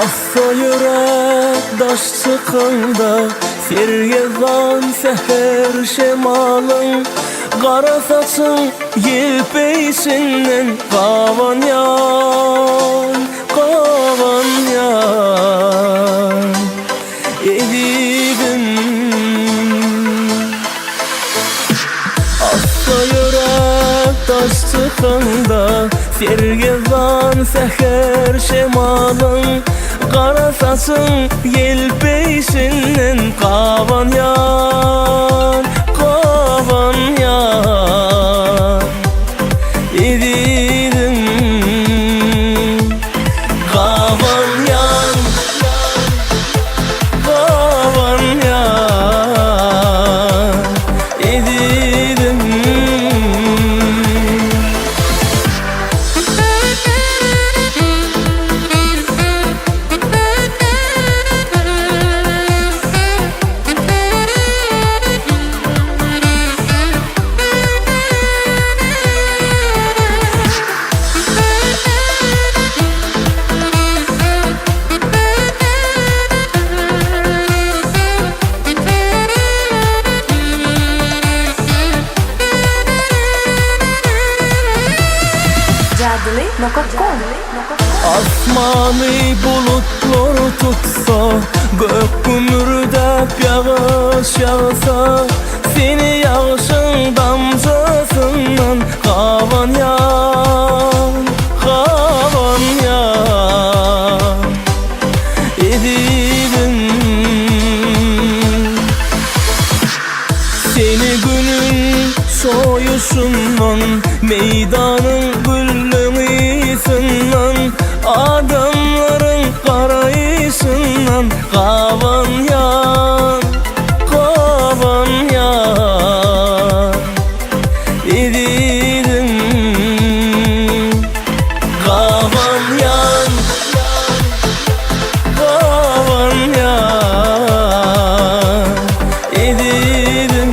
Assa yürek daş çıkında, sergezan seher şemalın, kara saçın yel peşinden kavan yan, kavan yan edibim. Assa yürek daş çıkında, sergezan seher şemalın, kara saçın yel peşinden kavan yan, kavan yan edildim. Kavan yan, kavan yan edildim. Asmanı bulutlar tutsa, gök gümürdep yağış yağsa, seni yağışın damcasından kavan yan, kavan yan edildim. Seni günün soyuşundan, meydanın güllüğüsünden, adamların karayışından kavan yan, kavan yan edildim. Kavan yan, kavan yan edildim.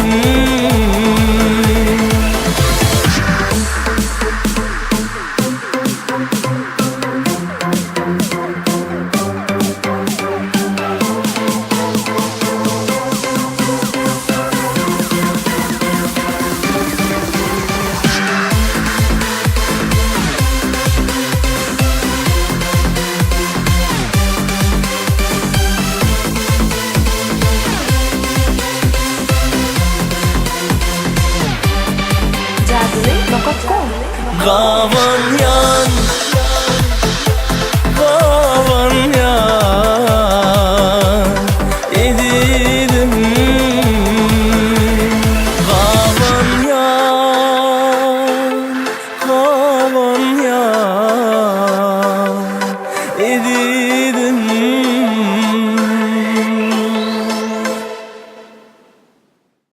Kavan yan,